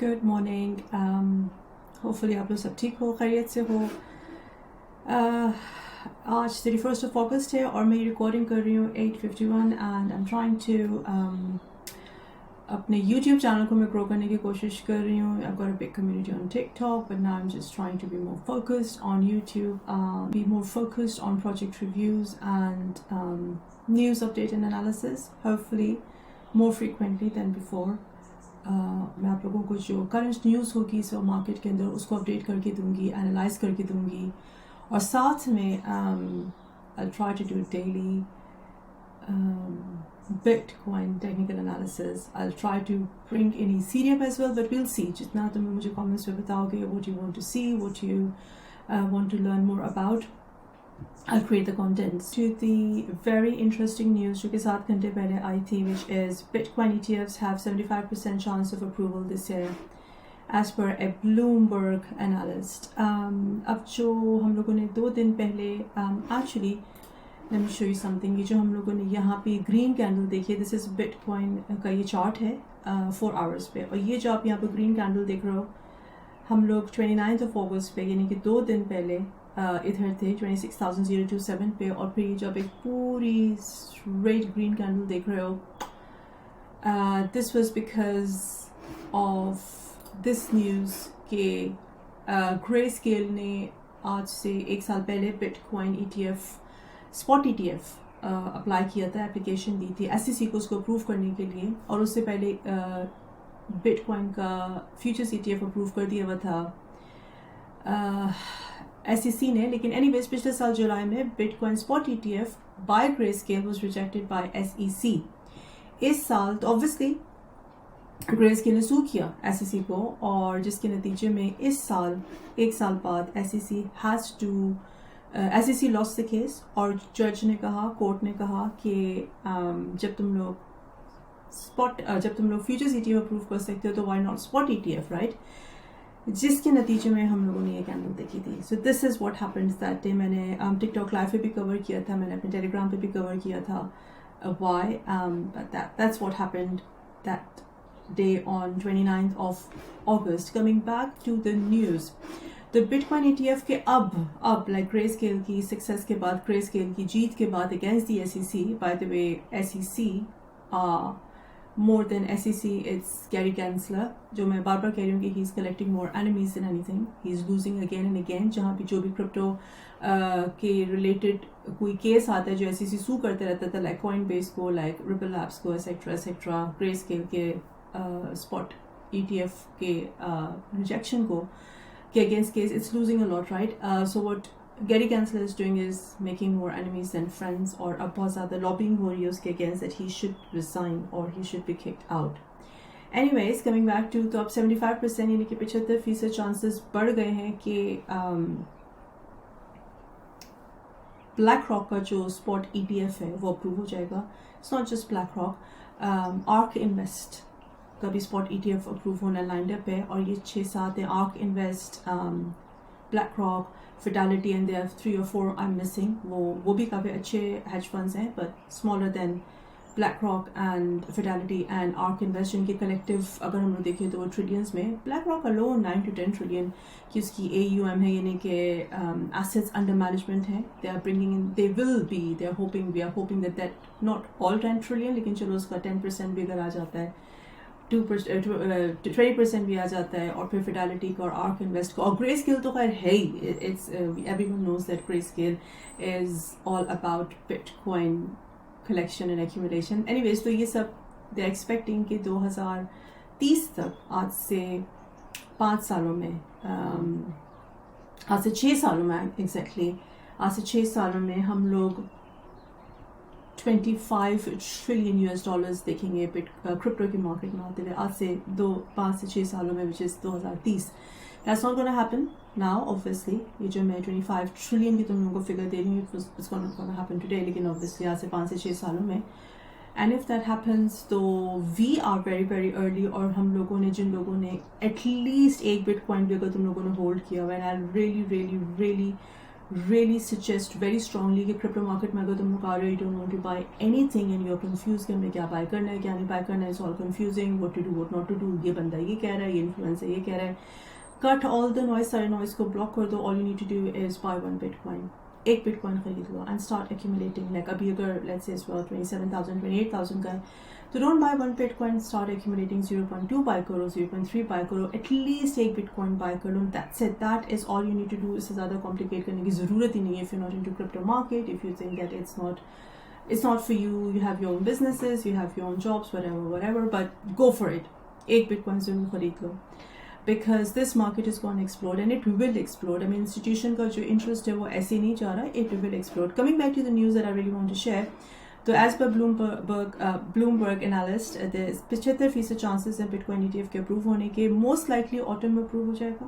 Good morning hopefully आप लोग सब ठीक हो, खैरियत से हो। आज 31 अगस्त है और मैं रिकॉर्डिंग कर रही हूँ 8:51 and I am trying to अपने YouTube चैनल को मैं ग्रो करने की कोशिश कर रही हूँ। I've got a big community on TikTok, but now I'm just trying to be more focused on YouTube, be more focused on project reviews and news update and analysis, hopefully more frequently than before. मैं आप लोगों को जो current news होगी so market के अंदर उसको update करके दूंगी, एनालाइज करके दूंगी, और साथ में I'll try to do daily Bitcoin technical analysis. I'll try to bring in Ethereum as well, but we'll see. जितना तुम मुझे comments में बताओगे what you want to see, what you want to learn more about, I'll create the contents. To the very interesting news जो कि 7 घंटे पहले आई थी, which is Bitcoin ETFs have 75% chance of approval this year, as per a Bloomberg Analyst. अब जो हम लोगों ने 2 दिन पहले actually let me show you something. ये जो हम लोगों ने यहाँ पे ग्रीन कैंडल देखी है, दिस इज बिटकॉइन का ये चार्ट है 4 आवर्स पे, और ये जो आप यहाँ पे ग्रीन कैंडल देख रहे हो, हम लोग 29 अगस्त पे यानी कि 2 दिन पहले इधर थे 26,027 पे, और फिर ये जब एक पूरी स्ट्रेट ग्रीन कैंडल देख रहे हो, this was because of this news के ग्रेस्केल ने आज से 1 साल पहले bitcoin ETF spot ETF apply किया था, एप्लीकेशन दी थी SEC को उसको अप्रूव करने के लिए, और उससे पहले बिटकॉइन का फ्यूचर्स ETF अप्रूव कर दिया हुआ था SEC ने। लेकिन एनीवेज पिछले साल जुलाई में bitcoin spot ETF by Grayscale was rejected by SEC। इस साल तो ऑब्वियसली ग्रेस्केल ने सू किया SEC को, और जिसके नतीजे में इस साल 1 साल बाद SEC लॉस्ट द केस, और जज ने कहा, कोर्ट ने कहा कि जब तुम लोग फ्यूचर्स ETF अप्रूव कर सकते हो तो why not spot ETF, right? जिसके नतीजे में हम लोगों ने ये कैंडल देखी थी। So this is what happened that day. मैंने टिकटॉक लाइव पे भी कवर किया था, मैंने अपने टेलीग्राम पे भी कवर किया था why, but that's what happened that day on 29th August. Coming back to the news, तो बिटकॉइन ETF के अब लाइक ग्रेस्केल की सक्सेस के बाद, ग्रेस्केल की जीत के बाद against the SEC, by the way SEC more than SEC it's Gary Gensler, जो मैं बार बार कह रही हूँ कि he is collecting more enemies than anything, he is losing again and again. जहाँ भी जो भी क्रिप्टो के रिलेटेड कोई केस आता है जो SEC सू करते रहता था, लाइक कॉइनबेस को, लाइक रिपल लैब्स को, एक्सेट्रा, ग्रेस्केल के स्पॉट ETF के रिजेक्शन को के against case, it's losing a lot, right? So what Gary Gensler is doing is making more enemies than friends, और अब बहुत ज़्यादा lobbying हो रही है उसके against that he should resign or he should be kicked out. Anyways, coming back to, तो अब 75% यानी कि 75% chances बढ़ गए हैं कि BlackRock का जो spot ETF है वो अप्रूव हो जाएगा. It's not just BlackRock, ARK Invest का भी स्पॉट ETF अप्रूव होना लाइंड अप है, और ये 6-7 है, Ark Invest, BlackRock, Fidelity, and there 3 or 4 I am missing. वो भी काफ़ी अच्छे हेज फंड्स हैं, but smaller than BlackRock and Fidelity and Ark Invest, जिनके कलेक्टिव अगर हम लोग देखें तो वो ट्रिलियंस में। BlackRock alone 9 to 10 trillion की उसकी AUM है, यानी कि एसेट्स अंडर मैनेजमेंट है। They are bringing in, we are hoping that not all 10 trillion, लेकिन चलो उसका 10% भी अगर आ जाता है, 20% भी आ जाता है, और फिर फिडेलिटी का और आर्क इन्वेस्ट का, और ग्रेस्केल तो खैर है ही, it's everyone knows that Grayscale is all about bitcoin collection and accumulation. Anyways, तो ये सब दे आर एक्सपेक्टिंग कि 2030 तक, आज से 5 सालों में, आज से 6 सालों में एग्जैक्टली, आज से 6 सालों में हम लोग 25 ट्रिलियन US$ देखेंगे क्रिप्टो की मार्केट में आते हुए, आज से 5 से 6 सालों में, which is 2030। That's not gonna happen now obviously. ये जो मैं 25 ट्रिलियन की तुम लोगों को फिगर दे रही हूँ, it's not gonna happen today, लेकिन ऑब्वियसली आज से 5 से 6 सालों में। एंड इफ दैट हैपन्स तो we are very very early, और हम लोगों ने, जिन लोगों ने एटलीस्ट 1 बिटकॉइन भी अगर तुम लोगों ने होल्ड किया हुआ, and I really really suggest very strongly कि crypto market में अगर तुम लोग आ रहे हो, you don't want to buy anything and you're confused कि हमें क्या buy करना है क्या नहीं buy करना है, it's all confusing, what to do what not to do, ये बंदा ये कह रहा है, ये influencer ये कह रहा है, cut all the noise, सारे noise को block कर दो, all you need to do is buy one Bitcoin, एक Bitcoin खरीद लो and start accumulating. Like अभी अगर let's say इस बार 27,000 28,000 का है, तो don't buy one Bitcoin, start accumulating 0.2 buy करो, 0.3 buy करो, at least एक Bitcoin buy कर लो, that's it, that is all you need to do. इससे ज़्यादा complicate करने की ज़रूरत ही नहीं है. If you're not into crypto market, if you think that it's not for you, you have your own businesses, you have your own jobs, whatever, but go for it. एक Bitcoin ज़रूर खरीद लो, because this market is going to explode and it will explode. I mean, institution का जो interest है वो ऐसे नहीं जा रहा, it will explode. Coming back to the news that I really want to share. So as per Bloomberg Analyst, there's 75% chances हैं Bitcoin ETF के approve होने के, most likely autumn में approve हो जाएगा,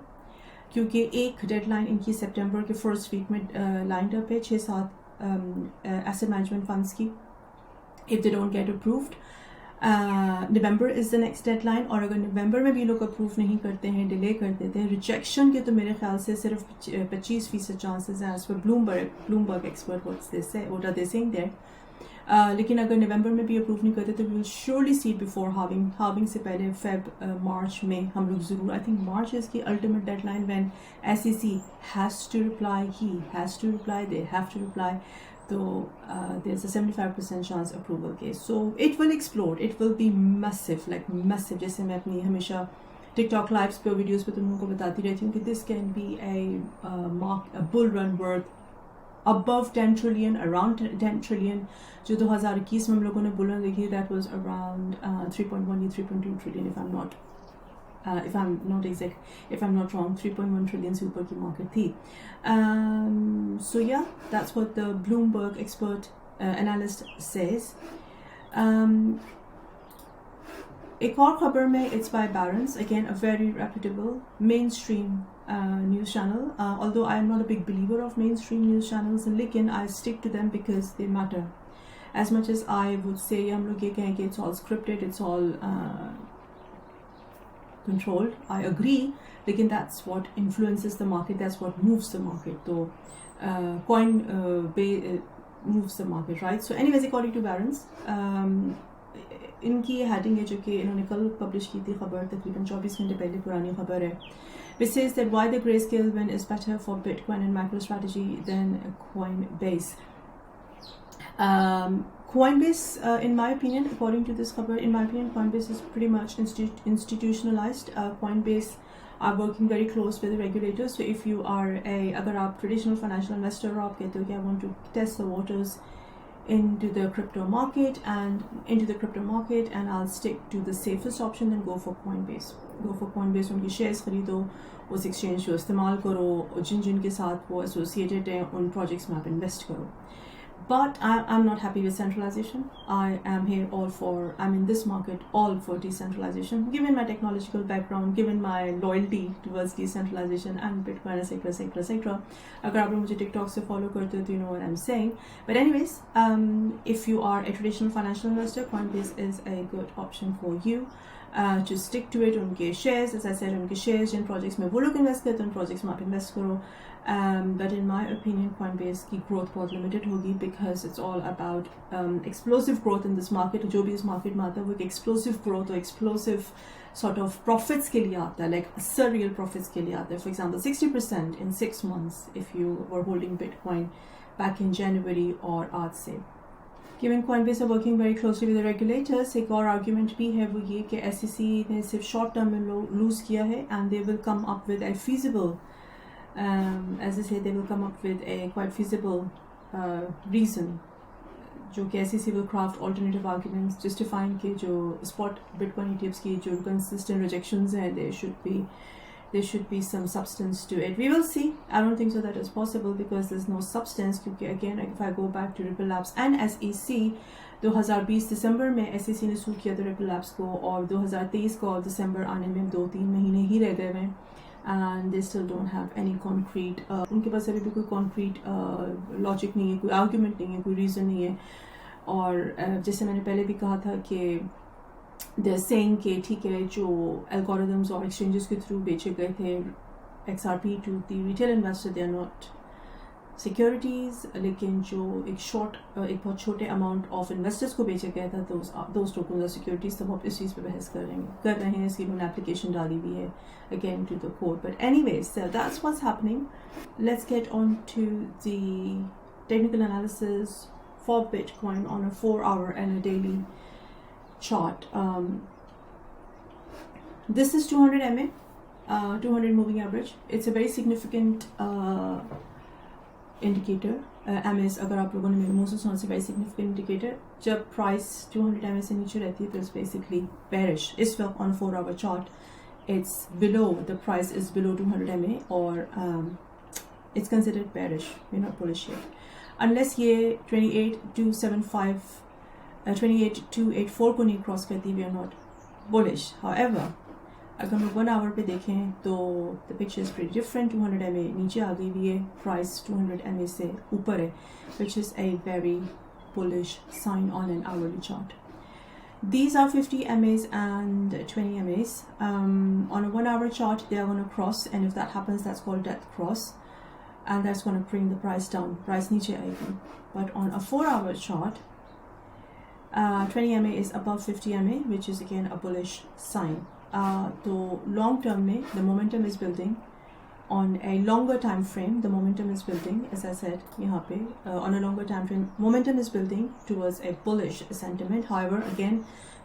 क्योंकि एक deadline इनकी September के first week में lined up है 6-7 asset management funds की. If they don't get approved, November is the next deadline, और अगर November में भी लोग approve नहीं करते हैं, delay कर देते हैं, rejection के तो मेरे ख्याल से सिर्फ 25% chances हैं as per Bloomberg expert, what are they saying there. लेकिन अगर नवंबर में भी अप्रूव नहीं करते तो we will surely see it before halving से पहले मार्च में हम लोग ज़रूर, I think March is key ultimate deadline when SEC has to reply, they have to reply, तो there is a 75% chance approval के. So it will explode, it will be massive, like massive. जैसे मैं अपनी हमेशा TikTok lives पे videos पे तुम लोगों को बताती रहती हूँ कि this can be a bull run worth above 10 trillion, around 10 trillion. जो 2021 में हम लोगों ने बुल रन देखी, that was around 3.1 या 3.2 trillion if I'm not wrong, 3.1 trillion से ऊपर की market थी. So yeah, that's what the Bloomberg expert analyst says. एक और खबर में, it's by Barron's, again a very reputable mainstream news channel, although I am not a big believer of mainstream news channels, लेकिन I stick to them because they matter. As much as I would say हम लोग ये कहें कि it's all scripted, it's all controlled, I agree, लेकिन that's what influences the market, that's what moves the market. तो Coinbase moves the market, right? So anyways, according to Barron's, इनकी heading है जो कि इन्होंने कल पब्लिश की थी खबर, तकरीबन 24 घंटे पहले पुरानी खबर है, which says that why the Grayscale win is better for Bitcoin and MicroStrategy than Coinbase. Coinbase, in my opinion, according to this खबर, in my opinion, Coinbase is pretty much institutionalized. Coinbase are working very close with the regulators. So if you are अगर आप traditional financial investor हो, आप कहते हो कि I want to test the waters into the crypto market and I'll stick to the safest option, then go for Coinbase. उनकी shares खरीदो, उस exchange को इस्तेमाल करो, जिन के साथ वो associated हैं उन projects में आप invest करो. But I'm not happy with centralization. I'm in this market all for decentralization. Given my technological background, given my loyalty towards decentralization and Bitcoin, etc. अगर आप लोग मुझे TikTok से follow करते हो तो you know what I'm saying. But anyways, if you are a traditional financial investor, Coinbase is a good option for you. To stick to it. उनके shares, as I said, उनके shares जिन projects में वो लोग invest करते हैं उन projects में आप invest करो. But in my opinion, Coinbase की growth बहुत limited होगी, because it's all about explosive growth in this market. जो भी इस market में आता है वो एक explosive growth और explosive sort of profits के लिए आता है, like surreal profits के लिए आता है. For example, 60% in 6 months if you were holding Bitcoin back in January और आज से. Given Coinbase are working very closely with the regulators, एक और argument भी है वो ये कि SEC ने सिर्फ short term में lose किया है, and they will come up with a feasible, as I say, they will come up with a quite feasible reason, जो कि SEC will craft alternative arguments justifying कि जो spot Bitcoin ETFs की जो consistent rejections हैं, there should be some substance to it. We will see. I don't think so that is possible because there's no substance. क्योंकि again, if I go back to Ripple Labs and SEC, 2020 दिसंबर में SEC ने सू किया था Ripple Labs को, और 2023 को दिसंबर आने में 2-3 महीने ही रह गए हैं, and they still don't have any concrete, उनके पास अभी भी कोई concrete logic नहीं है, कोई argument नहीं है, कोई reason नहीं है. और जैसे मैंने पहले भी कहा था कि they're saying कि ठीक है, जो algorithms और exchanges के through बेचे गए थे XRP to the retail investor, they are not securities, लेकिन जो एक बहुत छोटे अमाउंट ऑफ इन्वेस्टर्स को बेचा गया था, दोज टोकन्स और सिक्योरिटीज़, तो वो इस चीज़ पे बहस कर रहे हैं। इसकी उन्होंने एप्लीकेशन डाली हुई है again to the court, but anyways that's what's happening. Let's get on to the technical analysis for bitcoin on a 4-hour and a daily chart. This is 200 MA, 200 moving average. It's a very significant indicator. MS, अगर आप लोगों ने मेरे मुंह से सुना, से very significant indicator. जब price 200 MA से नीचे रहती है तो it's basically bearish. इस वक्त on 4-hour chart it's below, the price is below 200 MA or it's considered bearish. We're not bullish yet. Unless ये 28,275 28,284 को नहीं क्रॉस करती, we are not bullish. However, अगर हम 1 hour पे देखें तो the picture is pretty different. 200 MA नीचे आ गई हुई है, price 200 MA से ऊपर है, which is a very bullish sign on an hourly chart. These are 50 MAs and 20 MAs. On a 1 hour chart they are going to cross, and if that happens that's called death cross, and that's going to bring the price down. Price नीचे आएगी. But on a 4 hour chart 20 MA is above 50 MA, which is again a bullish sign. तो long term में the momentum is building. On a longer time frame the momentum is building, as I said यहाँ पे on a longer time frame momentum is building towards a bullish sentiment. However, again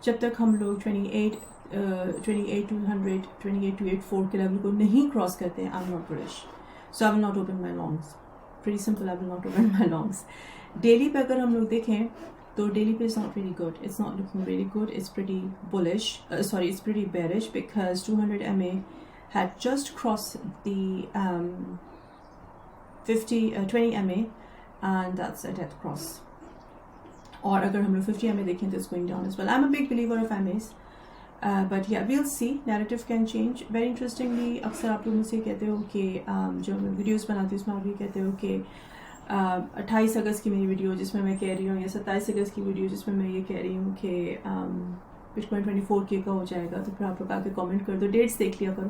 जब तक हम लोग 28,200 28,284 के level को नहीं cross करते हैं, I'm not bullish, so I will not open my longs. Pretty simple, I will not open my longs. Daily पे अगर हम लोग देखें तो daily pay is not really good. It's not looking really good. It's pretty bullish. It's pretty bearish because 200 MA had just crossed the 20 MA, and that's a death cross. और अगर हम लोग 50 MA देखें तो it's going down as well. I'm a big believer of MAs. But yeah, we'll see. Narrative can change. Very interestingly, अक्सर आप लोग मुझसे कहते हो कि जो मैं वीडियोज़ बनाती हूँ उसमें आप ये कहते हो कि 28 अगस्त की मेरी वीडियो जिसमें मैं कह रही हूँ, या 27 अगस्त की वीडियो जिसमें मैं ये कह रही हूँ कि बिटकॉइन 24K का हो जाएगा, तो फिर आप लोग आके कमेंट कर दो, डेट्स देख लिया करो.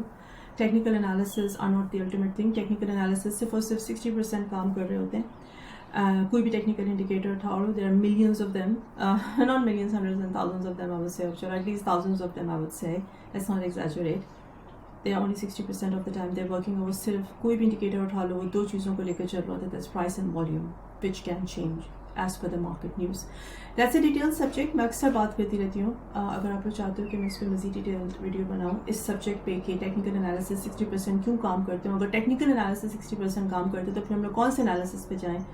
Technical analysis are not the ultimate thing. Technical analysis सिर्फ और सिर्फ 60% काम कर रहे होते हैं. कोई भी टेक्निकल इंडिकेटर उठा लो, there are millions of them, not millions, hundreds and thousands of them I would say, or at least thousands of them I would say. Let's not exaggerate. They are only 60% of the time they're working over. सिर्फ कोई भी indicator उठा लो, वो दो चीज़ों को लेकर चल रहा था, that's price and volume, which can change as per the market news. That's a detailed subject. मैं अक्सर बात करती रहती हूँ. अगर आप लोग चाहते हो कि मैं इस पर मज़ीद डिटेल्ड वीडियो बनाऊँ इस सब्जेक्ट पे कि टेक्निकल एनालिसिस 60% क्यों काम करते हैं, अगर टेक्निकल एनालिसिस 60% काम करते हैं तो फिर हम लोग कौन से एनालिसिस पे जाएँ,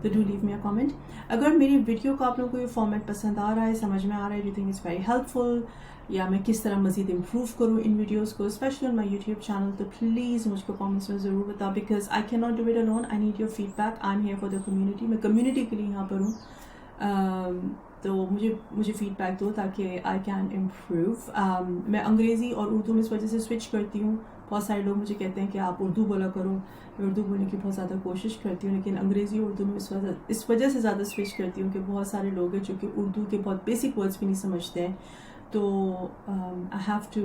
तो do leave me a comment. अगर मेरी वीडियो का आप लोगों को ये फॉर्मेट पसंद आ रहा है, समझ में आ रहा है, do think is very helpful, या मैं किस तरह मज़ीद इम्प्रूव करूँ इन वीडियोस को, specially on my YouTube channel, तो प्लीज़ मुझको कमेंट्स में ज़रूर बताओ, because I can not do it alone. I need your feedback. I am here for the community. मैं कम्युनिटी के लिए यहाँ पर हूँ. तो मुझे फीडबैक दो ताकि आई कैन इम्प्रूव. मैं अंग्रेज़ी और उर्दू में इस वजह से स्विच करती हूँ. बहुत सारे लोग मुझे कहते हैं कि आप उर्दू बोला करो. मैं उर्दू बोलने की बहुत ज़्यादा कोशिश करती हूँ, लेकिन अंग्रेज़ी और उर्दू में इस वजह से ज़्यादा स्विच करती हूँ कि बहुत सारे लोग हैं जो कि उर्दू के बहुत बेसिक वर्ड्स भी नहीं समझते हैं. तो आई हैव टू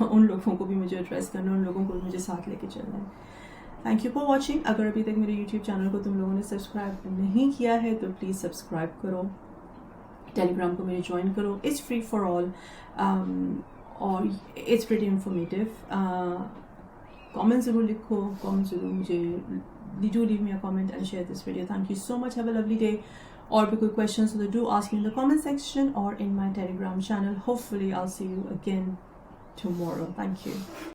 उन लोगों को भी मुझे एड्रेस करना, उन लोगों को भी मुझे साथ लेके चलना है. Thank you for watching. अगर अभी तक मेरे यूट्यूब चैनल को तुम लोगों ने सब्सक्राइब नहीं किया है तो प्लीज़ सब्सक्राइब करो. टेलीग्राम को मेरे ज्वाइन करो. इट्स फ्री फॉर ऑल और इट्स प्रीटी इन्फॉर्मेटिव. कमेंट ज़रूर लिखो, कमेंट ज़रूर मुझे do leave me a comment and share this video. Thank you so much. Have a lovely day. और भी कोई questions, so do ask me in the comment section or in my Telegram channel. Hopefully I'll see you again tomorrow. Thank you.